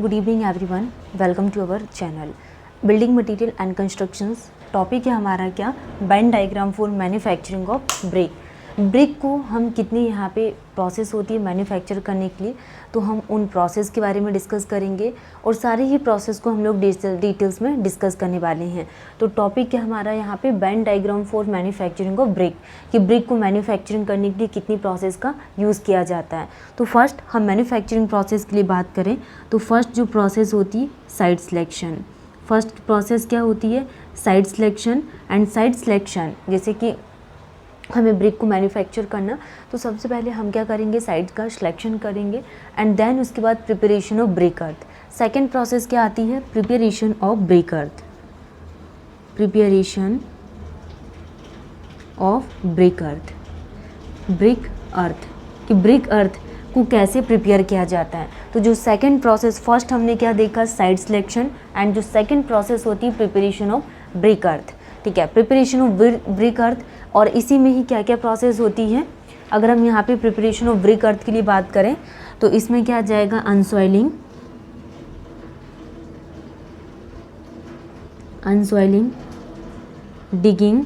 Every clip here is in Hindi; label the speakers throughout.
Speaker 1: Good evening everyone, welcome to our channel. Building material and constructions topic है हमारा क्या, Venn diagram for manufacturing of brick. Brick को हम कितनी यहाँ पे प्रोसेस होती है मैन्युफैक्चर करने के लिए, तो हम उन प्रोसेस के बारे में डिस्कस करेंगे और सारे ही प्रोसेस को हम लोग डिटेल्स में डिस्कस करने वाले हैं। तो टॉपिक है हमारा यहाँ पे when diagram for manufacturing of brick, कि ब्रिक को मैन्युफैक्चरिंग करने के लिए कितनी प्रोसेस का यूज़ किया जाता है। तो फर्स्ट हम मैन्युफैक्चरिंग प्रोसेस के लिए बात करें तो फर्स्ट जो प्रोसेस होती है साइट सिलेक्शन। फर्स्ट प्रोसेस क्या होती है, site selection. And site selection जैसे कि हमें ब्रिक को मैन्युफैक्चर करना, तो सबसे पहले हम क्या करेंगे, साइट का सिलेक्शन करेंगे एंड देन उसके बाद preparation of brick earth. Second process क्या आती है, preparation of brick earth. Preparation of brick earth, brick earth कि ब्रिक अर्थ को कैसे प्रिपेयर किया जाता है। तो जो सेकंड प्रोसेस, फर्स्ट हमने क्या देखा, साइट सिलेक्शन, एंड जो सेकंड प्रोसेस होती है प्रिपरेशन ऑफ ब्रिक अर्थ। ठीक है, प्रिपरेशन ऑफ ब्रिक अर्थ। और इसी में ही क्या क्या प्रोसेस होती है, अगर हम यहाँ पे प्रिपरेशन ऑफ ब्रिक अर्थ के लिए बात करें तो इसमें क्या आ जाएगा, अनसॉइलिंग, डिगिंग,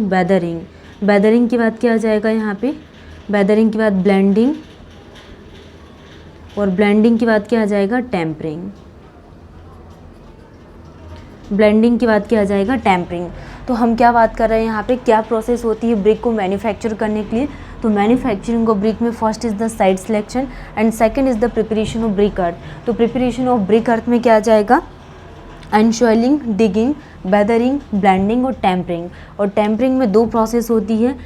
Speaker 1: वेदरिंग, वेदरिंग के बाद क्या आ जाएगा यहाँ पे, वेदरिंग के बाद ब्लेंडिंग, और ब्लेंडिंग के बाद क्या आ जाएगा, टेम्परिंग। ब्लेंडिंग के बाद क्या आ जाएगा, टेम्परिंग। तो हम क्या बात कर रहे हैं यहाँ पे, क्या प्रोसेस होती है ब्रिक को मैन्युफैक्चर करने के लिए। तो मैन्युफैक्चरिंग ऑफ ब्रिक में first is the site selection and second is the preparation of brick earth. तो प्रिपरेशन ऑफ ब्रिक अर्थ में क्या आ जाएगा, अनसॉइलिंग, डिगिंग, वेदरिंग, ब्लेंडिंग और टेम्परिंग। और टेम्परिंग में दो प्रोसेस होती है,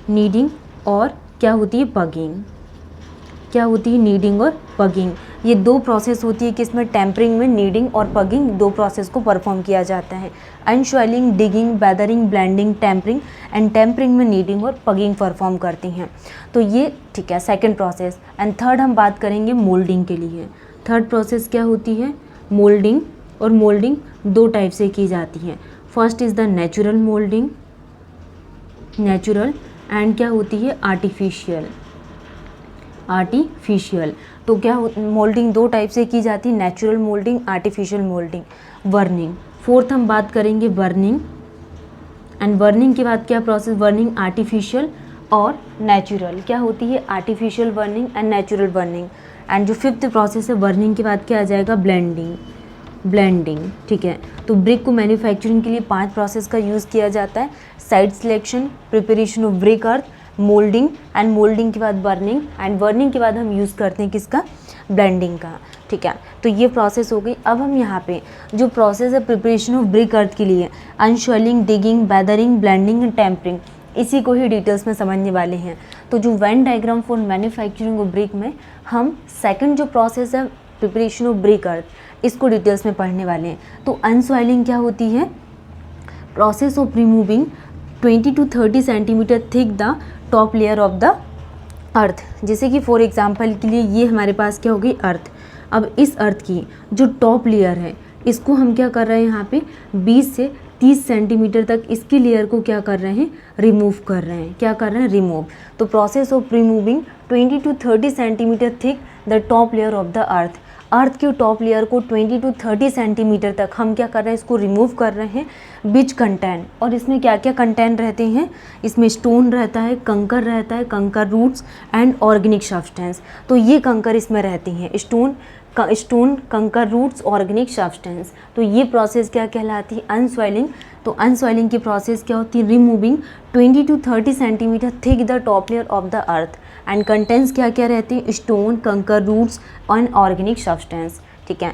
Speaker 1: नीडिंग और क्या होती है, पगिंग। क्या होती है, नीडिंग और पगिंग। ये दो प्रोसेस होती है कि इसमें टेम्परिंग में नीडिंग और पगिंग दो प्रोसेस को परफॉर्म किया जाता है। Unsoiling, digging, weathering, blending, tempering, and tempering में नीडिंग और पगिंग परफॉर्म करती हैं। तो ये ठीक है सेकंड प्रोसेस। एंड थर्ड हम बात करेंगे मोल्डिंग के लिए। थर्ड प्रोसेस क्या होती है, मोल्डिंग। और मोल्डिंग दो टाइप से की जाती है। First is the natural moulding, natural, and क्या होती है, आर्टिफिशियल। तो क्या मोल्डिंग दो टाइप से की जाती है, natural moulding, artificial moulding. Burning, fourth हम बात करेंगे वर्निंग। एंड वर्निंग के बाद क्या प्रोसेस, वर्निंग, आर्टिफिशियल और नेचुरल। क्या होती है, artificial burning and natural burning. And जो फिफ्थ प्रोसेस है वर्निंग के बाद क्या आ जाएगा, ब्लेंडिंग। ठीक है, तो ब्रिक को मैन्युफैक्चरिंग के लिए 5 प्रोसेस का यूज़ किया जाता है, site selection, preparation of brick earth, moulding, and moulding के बाद बर्निंग, एंड बर्निंग के बाद हम यूज़ करते हैं किसका, ब्लेंडिंग का। ठीक है, तो ये प्रोसेस हो गई। अब हम यहाँ पे जो प्रोसेस है प्रिपरेशन ऑफ ब्रिक अर्थ के लिए, unsoiling, digging, weathering, blending and tempering, इसी को ही डिटेल्स में समझने वाले हैं। तो जो when diagram for manufacturing of brick में हम सेकंड जो प्रोसेस है प्रिपरेशन ऑफ ब्रिक अर्थ, इसको डिटेल्स में पढ़ने वाले हैं। तो अनसॉइलिंग क्या होती है, process of removing 20 to 30 centimetre thick the top layer of the अर्थ। जैसे कि फॉर एग्जांपल के लिए ये हमारे पास क्या होगी, अर्थ। अब इस अर्थ की जो टॉप लेयर है इसको हम क्या कर रहे हैं, यहाँ पे 20 से 30 सेंटीमीटर तक इसकी लेयर को क्या कर रहे हैं, रिमूव कर रहे हैं। क्या कर रहे हैं, रिमूव। तो process of removing 20 to 30 centimetre thick the top layer of the earth. Earth के टॉप लेयर को 20 to 30 सेंटीमीटर तक हम क्या कर रहे हैं, इसको रिमूव कर रहे हैं। विच कंटेंट, और इसमें क्या क्या कंटेंट रहते हैं, इसमें स्टोन रहता है, कंकर रहता है, कंकर रूट्स एंड ऑर्गेनिक सब्सटेंस। तो ये कंकर इसमें रहती हैं, स्टोन, कंकर रूट्स, ऑर्गेनिक सब्सटेंस। तो ये प्रोसेस क्या कहलाती है, अनसॉइलिंग। तो अनसॉइलिंग की प्रोसेस क्या होती है, removing 20 to 30 centimetre thick the top layer of the earth, and contents क्या क्या रहती हैं, स्टोन, कंकर रूट्स एंड ऑर्गेनिक सब्सटेंस। ठीक है,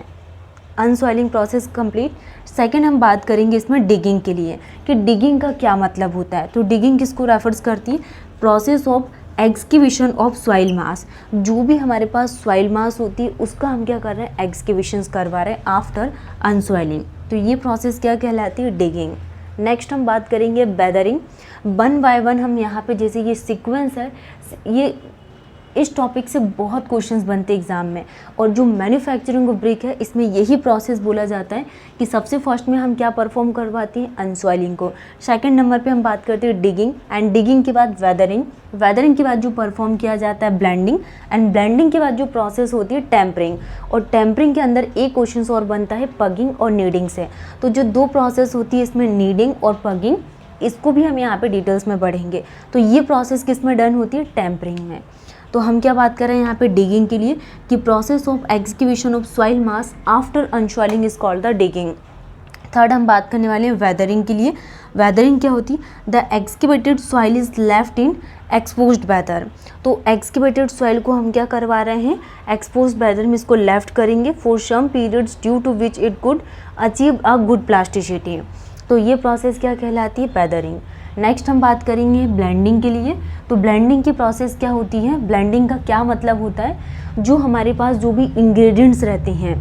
Speaker 1: अनसॉइलिंग प्रोसेस कंप्लीट। सेकंड हम बात करेंगे इसमें डिगिंग के लिए, कि डिगिंग का क्या मतलब होता है। तो डिगिंग किसको रेफर्स करती है, process of excavation of soil मास। जो भी हमारे पास सॉइल मास होती है उसका हम क्या कर रहे हैं, एक्सकेवेशंस करवा रहे हैं आफ्टर अनसॉइलिंग। तो ये प्रोसेस क्या कहलाती है, डिगिंग। नेक्स्ट हम बात करेंगे वेदरिंग। वन बाय वन हम यहाँ पे, जैसे ये सीक्वेंस है, ये इस टॉपिक से बहुत क्वेश्चंस बनते हैं एग्जाम में। और जो मैन्युफैक्चरिंग ऑफ ब्रिक है इसमें यही प्रोसेस बोला जाता है कि सबसे फर्स्ट में हम क्या परफॉर्म करवाते हैं, अनसॉइलिंग को। सेकंड नंबर पे हम बात करते हैं डिगिंग, एंड डिगिंग के बाद वेदरिंग, वेदरिंग के बाद जो परफॉर्म किया जाता है ब्लेंडिंग, एंड ब्लेंडिंग के बाद जो प्रोसेस होती है टेम्परिंग, और टेम्परिंग के अंदर एक क्वेश्चन और बनता है पगिंग और नीडिंग से। तो जो दो प्रोसेस होती है इसमें नीडिंग और पगिंग, इसको भी हम यहाँ पे डिटेल्स में पढ़ेंगे। तो ये प्रोसेस किस में डन होती है, टेम्परिंग में। तो हम क्या बात कर रहे हैं यहाँ पे डिगिंग के लिए कि process of excavation of soil mass after unsoiling is called the digging. Third हम बात करने वाले हैं वेदरिंग के लिए। वेदरिंग क्या होती है, the excavated soil is left in exposed weather. तो एक्सकेवेटेड सॉइल को हम क्या करवा रहे हैं, एक्सपोज्ड वेदर में इसको लेफ्ट करेंगे for some periods due to which it could achieve a good plasticity. तो ये प्रोसेस क्या कहलाती है, वेदरिंग। नेक्स्ट हम बात करेंगे ब्लेंडिंग के लिए। तो ब्लेंडिंग की प्रोसेस क्या होती है, ब्लेंडिंग का क्या मतलब होता है, जो हमारे पास जो भी इंग्रेडिएंट्स रहते हैं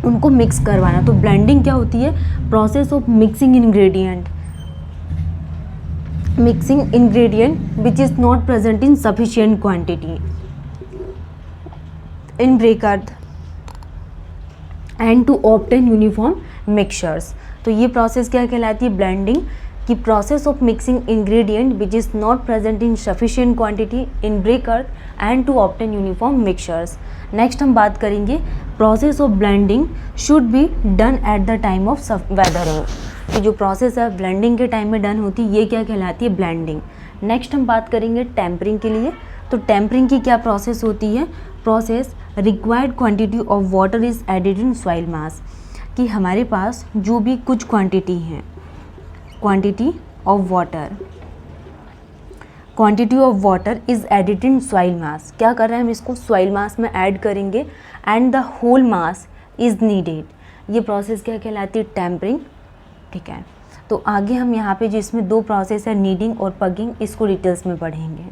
Speaker 1: उनको मिक्स करवाना। तो ब्लेंडिंग क्या होती है, process of mixing ingredient, mixing ingredient which is not present in sufficient quantity in brick earth and to obtain uniform mixtures. तो ये प्रोसेस क्या कहलाती है, ब्लेंडिंग की process of mixing ingredient which is not present in sufficient quantity in brick earth and to obtain uniform mixtures. Next हम बात करेंगे process of blending should be done at the time of weathering. कि जो प्रोसेस है ब्लेंडिंग के टाइम में डन होती है ये क्या कहलाती है, ब्लेंडिंग। नेक्स्ट हम बात करेंगे टेम्परिंग के लिए। तो टेम्परिंग की क्या प्रोसेस होती है, process required quantity of water is added in soil मास। कि हमारे पास जो भी कुछ क्वांटिटी है, quantity of water is added in soil मास। क्या कर रहे हैं हम इसको सॉइल मास में ऐड करेंगे and the whole mass is kneaded. ये प्रोसेस क्या कहलाती है, टेम्परिंग। ठीक है, तो आगे हम यहाँ पे जिसमें दो प्रोसेस है नीडिंग और पगिंग, इसको डिटेल्स में पढ़ेंगे।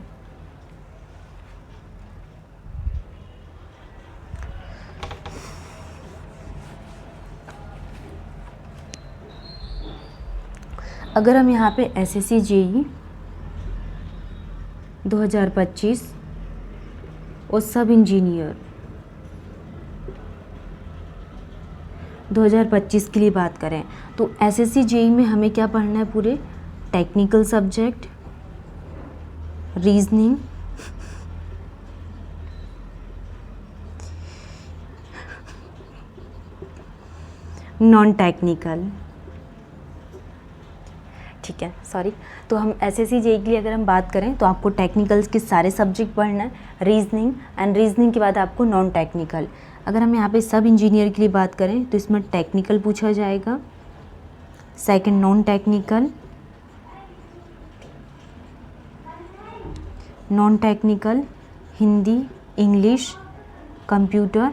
Speaker 1: अगर हम यहाँ पे एसएससी जेई 2025 और सब इंजीनियर 2025 के लिए बात करें तो एसएससी जेई में हमें क्या पढ़ना है, पूरे technical subject, reasoning, non technical. ठीक है, सॉरी। तो हम एसएससी जेई के लिए अगर हम बात करें तो आपको टेक्निकल्स के सारे सब्जेक्ट पढ़ना है, रीजनिंग, एंड रीजनिंग के बाद आपको नॉन टेक्निकल। अगर हम यहाँ पे सब इंजीनियर के लिए बात करें तो इसमें टेक्निकल पूछा जाएगा, second non technical, Hindi, English, computer,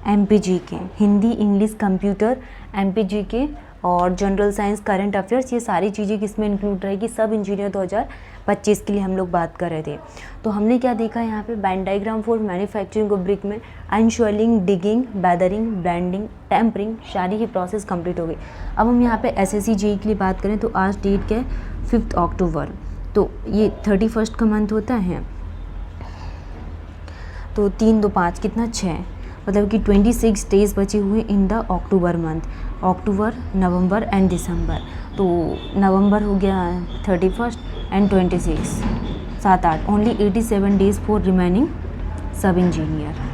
Speaker 1: MP GK, Hindi, English, computer, MP GK और जनरल साइंस, करंट अफेयर्स। ये सारी चीज़ें किसमें इंक्लूड रहेगी, सब इंजीनियर 2025 के लिए हम लोग बात कर रहे थे। तो हमने क्या देखा यहाँ पे, when diagram for manufacturing of brick में अनसॉइलिंग, डिगिंग, वेदरिंग, ब्लेंडिंग, टेम्परिंग, सारी ही प्रोसेस कंप्लीट हो गई। अब हम यहाँ पे एसएससी जेई के लिए बात करें तो आज डेट क्या है, 5 अक्टूबर। तो ये 31 का मंथ होता है, तो 3 2 5 कितना 6, मतलब कि 26 डेज बचे हुए in the October month, October, November and December. तो नवंबर हो गया 31 and 26, 7-8, only 87 days for remaining sub engineer.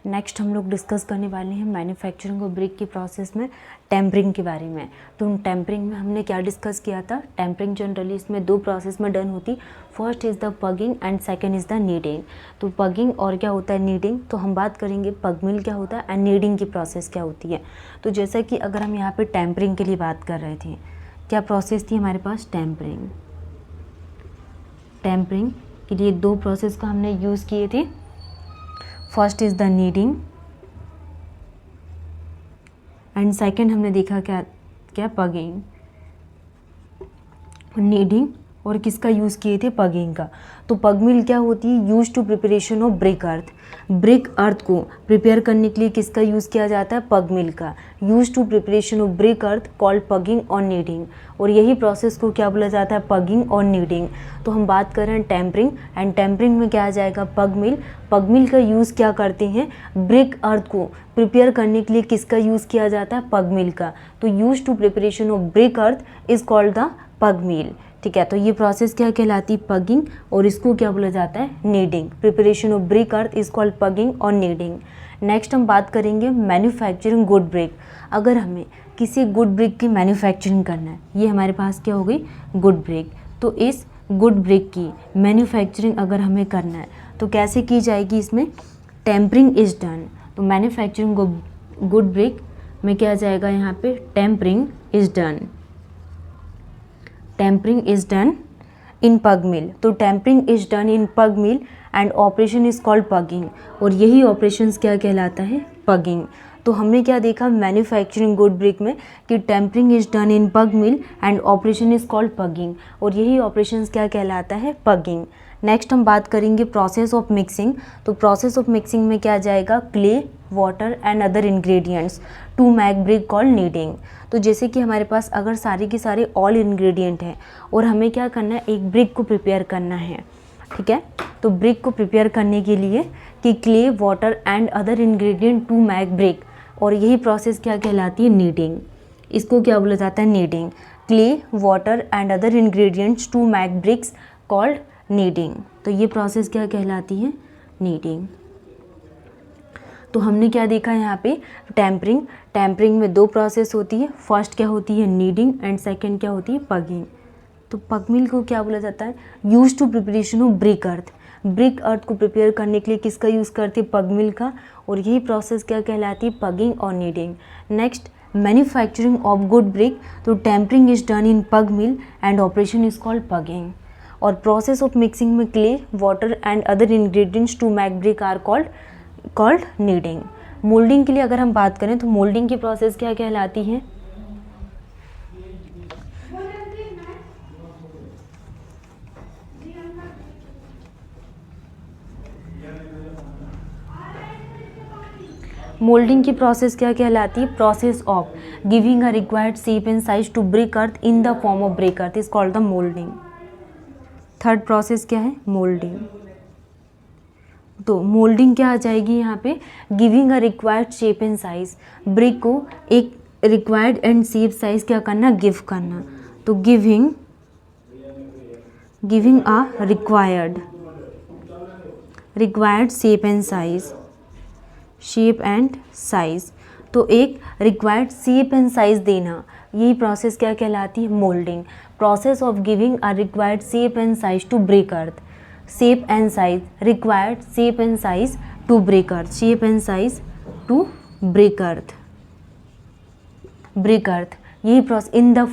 Speaker 1: Next हम लोग डिस्कस करने वाले हैं मैन्युफैक्चरिंग ऑफ ब्रिक की प्रोसेस में टेम्परिंग के बारे में। तो टेम्परिंग में हमने क्या डिस्कस किया था, टेम्परिंग जनरली इसमें दो प्रोसेस में डन होती, first is the pugging and second is the kneading. तो पगिंग और क्या होता है, नीडिंग। तो हम बात करेंगे पग मिल क्या होता है एंड नीडिंग की प्रोसेस क्या होती है। तो जैसा कि अगर हम यहाँ पर टेम्परिंग के लिए बात कर रहे थे, क्या प्रोसेस थी हमारे पास, टेम्परिंग। टेम्परिंग के लिए दो प्रोसेस का हमने यूज़ किए थे, first is the kneading and second हमने देखा क्या क्या, पगिंग। नीडिंग और किसका यूज़ किए थे, पगिंग का। तो पग मिल क्या होती है, use to preparation of brick earth. Brick earth को प्रिपेयर करने के लिए किसका यूज़ किया जाता है, पग मिल का। Use to preparation of brick earth called pugging और नीडिंग, और यही प्रोसेस को क्या बोला जाता है, पगिंग और नीडिंग। तो हम बात कर रहे हैं टेम्परिंग, एंड टेम्परिंग में क्या आ जाएगा, पग मिल। पग मिल का यूज़ क्या करते हैं, ब्रिक अर्थ को प्रिपेयर करने के लिए किसका यूज़ किया जाता है, पग मिल का। तो use to preparation of brick earth is called the pug mill. ठीक है, तो ये प्रोसेस क्या कहलाती है, पगिंग, और इसको क्या बोला जाता है, kneading. Preparation of brick earth is called pugging और नीडिंग। नेक्स्ट हम बात करेंगे मैन्युफैक्चरिंग गुड ब्रिक। अगर हमें किसी गुड ब्रिक की मैन्युफैक्चरिंग करना है, ये हमारे पास क्या हो गई, गुड ब्रिक। तो इस गुड ब्रिक की मैन्युफैक्चरिंग अगर हमें करना है तो कैसे की जाएगी, इसमें टेम्परिंग इज डन। तो मैन्युफैक्चरिंग गुड ब्रिक में क्या आ जाएगा, यहाँ पे tempering is done. Tempering is done in pug mill. तो tempering is done in pug mill and operation is called pugging, और यही ऑपरेशंस क्या कहलाता है, पगिंग। तो हमने क्या देखा मैन्युफैक्चरिंग गुड ब्रिक में कि tampering is done in pug mill and operation is called pugging, और यही ऑपरेशंस क्या कहलाता है, पगिंग। नेक्स्ट हम बात करेंगे प्रोसेस ऑफ मिक्सिंग। तो प्रोसेस ऑफ मिक्सिंग में क्या आ जाएगा, clay, water and other ingredients to make brick called kneading. तो जैसे कि हमारे पास अगर सारे के सारे ऑल इंग्रेडिएंट हैं और हमें क्या करना है, एक ब्रिक को प्रिपेयर करना है। ठीक है, तो ब्रिक को प्रिपेयर करने के लिए कि clay, water and other ingredient to make brick, और यही प्रोसेस क्या कहलाती है, नीडिंग। इसको क्या बोला जाता है, kneading. Clay, water and other ingredients to make bricks called kneading. तो ये प्रोसेस क्या कहलाती है, नीडिंग। तो हमने क्या देखा यहाँ पे, टेम्परिंग। टेम्परिंग में दो प्रोसेस होती है, फर्स्ट क्या होती है, नीडिंग, एंड सेकंड क्या होती है, पगिंग। तो पग मिल को क्या बोला जाता है, use to preparation of brick earth. Brick earth को प्रिपेयर करने के लिए किसका यूज़ करती है, पग मिल का, और यही प्रोसेस क्या कहलाती है, पगिंग और kneading. Next manufacturing of good brick. तो tempering is done in pug mill and operation is called pugging, और प्रोसेस ऑफ मिक्सिंग में clay, water and other ingredients to make brick are called kneading. Moulding के लिए अगर हम बात करें तो मोल्डिंग की प्रोसेस क्या कहलाती है, मोल्डिंग की प्रोसेस क्या कहलाती है, process of giving a required shape and size to brick earth in the form of brick earth is called the moulding. Third process क्या है, मोल्डिंग। तो मोल्डिंग क्या आ जाएगी यहाँ पे, giving a required shape and size, brick को एक रिक्वायर्ड एंड शेप साइज क्या करना, गिव करना। तो giving a required shape and size, तो एक रिक्वायर्ड शेप एंड साइज देना, यही प्रोसेस क्या कहलाती है, moulding. Process of giving a required shape and size to brick earth. Shape and size, required shape and size to brick earth, shape and size to brick earth, यही process in the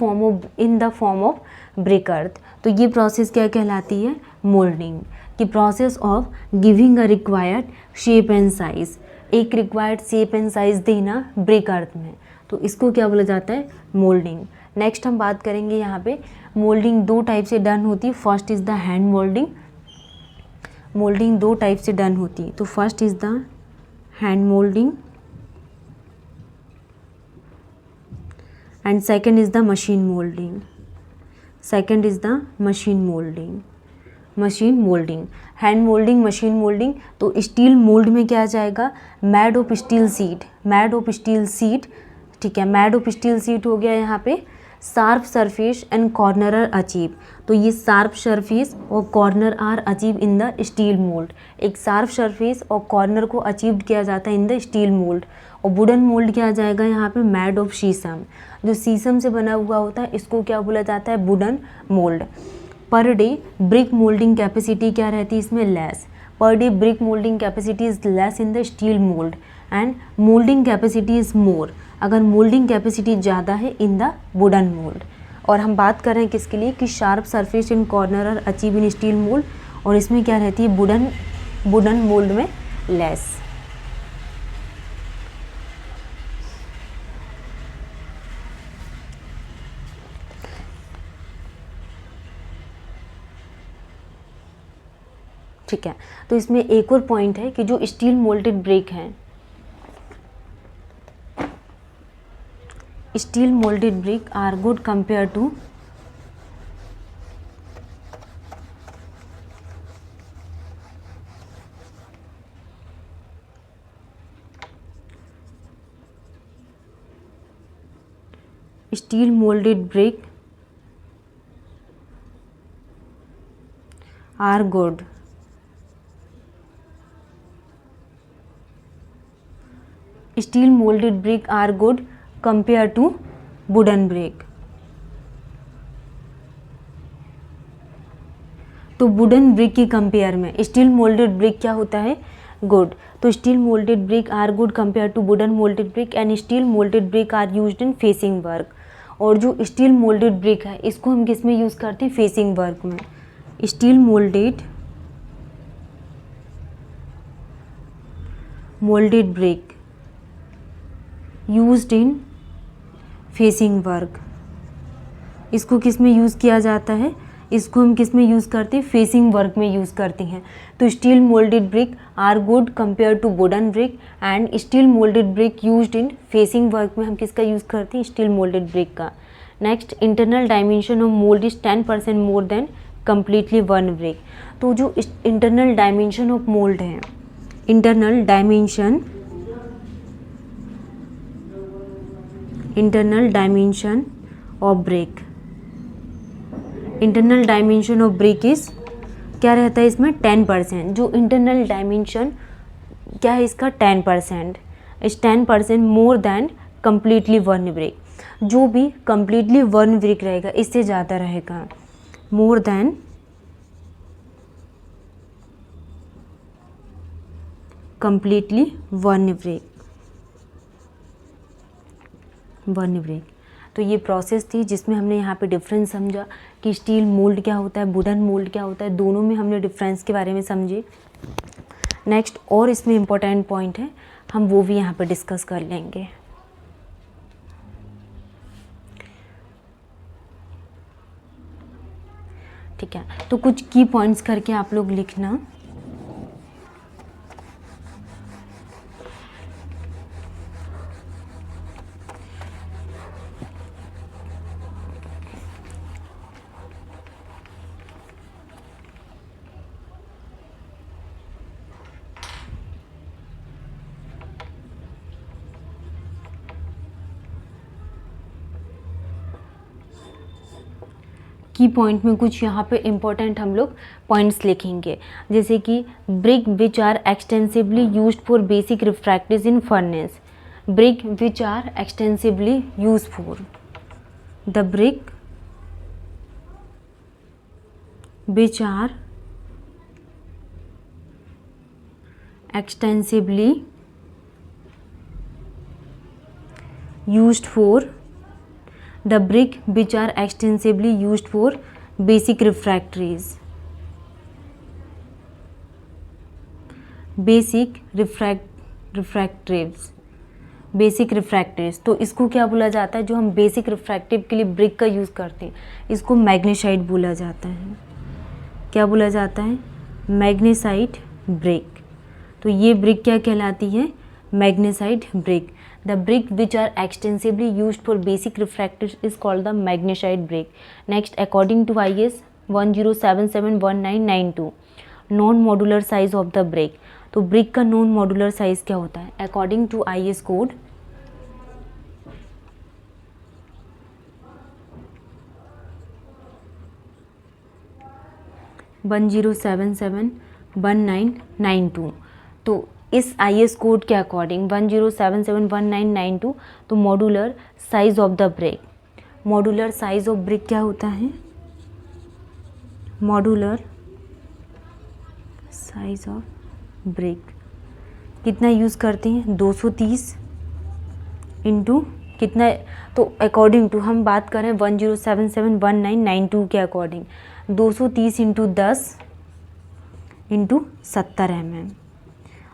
Speaker 1: form of brick earth. तो ये प्रोसेस क्या कहलाती है, मोल्डिंग। कि process of giving a required shape and size, एक रिक्वायर्ड शेप एंड साइज देना ब्रिक अर्थ में, तो इसको क्या बोला जाता है, मोल्डिंग। नेक्स्ट हम बात करेंगे यहाँ पे, मोल्डिंग दो टाइप से डन होती है। First is the hand moulding. Moulding दो टाइप से डन होती है। तो first is the hand moulding and second is the machine moulding. Machine moulding, hand moulding, machine moulding. तो स्टील मोल्ड में क्या आ जाएगा, मैड ऑफ स्टील सीट, ठीक है, मैड ऑफ स्टील सीट हो गया यहाँ पे। Sharp surface and corner are achieve, तो ये शार्प सरफेस और corner are achieve in the steel mould. एक शार्प सरफेस और कॉर्नर को अचीव किया जाता है इन द स्टील मोल्ड। और वुडन मोल्ड क्या आ जाएगा यहाँ पे, मैड ऑफ शीशम, जो शीशम से बना हुआ होता है, इसको क्या बोला जाता है, wooden mould. Per day brick moulding capacity क्या रहती है इसमें, less. Per day brick moulding capacity is less in the steel mould and moulding capacity is more, अगर मोल्डिंग कैपेसिटी ज़्यादा है इन द वुडन मोल्ड। और हम बात कर रहे हैं किसके लिए, कि sharp surface and corner are achieve in steel mould, और इसमें क्या रहती है, वुडन मोल्ड में लेस। ठीक है, तो इसमें एक और पॉइंट है कि जो स्टील मोल्डेड ब्रेक हैं, steel moulded brick are good compare to steel molded brick are good steel molded brick are good compared to wooden brick। तो वुडन ब्रिक की कंपेयर में स्टील मोल्डेड ब्रिक क्या होता है, गुड। तो steel moulded brick are good compare to wooden moulded brick and steel moulded brick are used in facing work. और जो स्टील मोल्डेड ब्रिक है इसको हम किस में यूज़ करते हैं, फेसिंग वर्क में। Steel moulded brick used in facing work, इसको किस में यूज़ किया जाता है, इसको हम किस में यूज़ करते हैं, फेसिंग वर्क में यूज़ करते हैं। तो steel moulded brick are good compare to wooden brick and steel moulded brick used in facing work में हम किसका यूज़ करते हैं, स्टील मोल्डेड ब्रिक का। Next, internal dimension of mould is 10% more than completely one brick. तो जो इंटरनल डायमेंशन ऑफ मोल्ड है, internal dimension of brick, internal dimension of brick is क्या रहता है इसमें, 10%। जो इंटरनल डायमेंशन क्या है इसका, 10%, is 10% more than completely one brick. जो भी कम्प्लीटली वन ब्रिक रहेगा इससे ज़्यादा रहेगा, मोर देन कम्प्लीटली वन ब्रिक। तो ये प्रोसेस थी जिसमें हमने यहाँ पे डिफरेंस समझा कि स्टील मोल्ड क्या होता है, वुडन मोल्ड क्या होता है, दोनों में हमने डिफरेंस के बारे में समझे। नेक्स्ट और इसमें इम्पोर्टेंट पॉइंट है, हम वो भी यहाँ पे डिस्कस कर लेंगे। ठीक है, तो कुछ की पॉइंट्स करके आप लोग लिखना। की पॉइंट में कुछ यहाँ पे इम्पोर्टेंट हम लोग पॉइंट्स लिखेंगे, जैसे कि brick which are extensively used for basic refractories in furnace, brick which are extensively used for, the brick which are extensively used for, the brick which are extensively used for basic refractories, basic refractories. तो इसको क्या बोला जाता है, जो हम बेसिक रिफ्रैक्टिव के लिए ब्रिक का यूज़ करते हैं इसको मैग्नेसाइट बोला जाता है। क्या बोला जाता है, मैग्नेसाइट ब्रिक। तो ये ब्रिक क्या कहलाती है, magnesite brick. The brick which are extensively used for basic refractives is called the magnesite brick. Next, according to IS 10771992, non-modular size of the brick. तो brick का non-modular size क्या होता है, according to IS code 10771992। तो इस IS कोड के अकॉर्डिंग 10771992 तो modular size of the brick, modular size of brick क्या होता है, मॉड्यूलर साइज ऑफ ब्रिक कितना यूज़ करते हैं, 230 इंटू कितना। तो अकॉर्डिंग टू हम बात करें 10771992 के according 230 into 10 into 70 mm,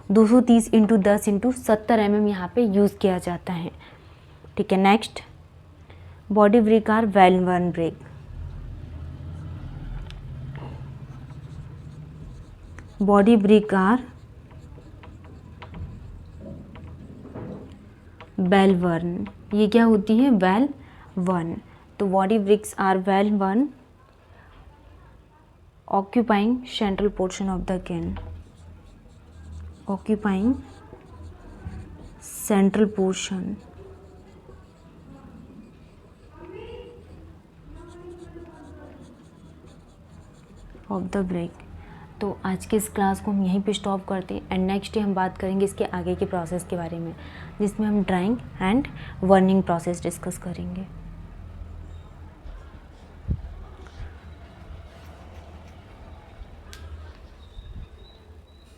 Speaker 1: 230 into 10 into 70 mm यहाँ पे यूज़ किया जाता है। ठीक है, next, body brick are well burnt brick, body brick are well burnt, ये क्या होती है, वेल वर्न। तो body bricks are well burnt occupying central portion of the can, occupying central portion of the brick। तो आज के इस क्लास को हम यहीं पे स्टॉप करते हैं एंड नेक्स्ट डे हम बात करेंगे इसके आगे के प्रोसेस के बारे में, जिसमें हम drawing and burning process discuss करेंगे।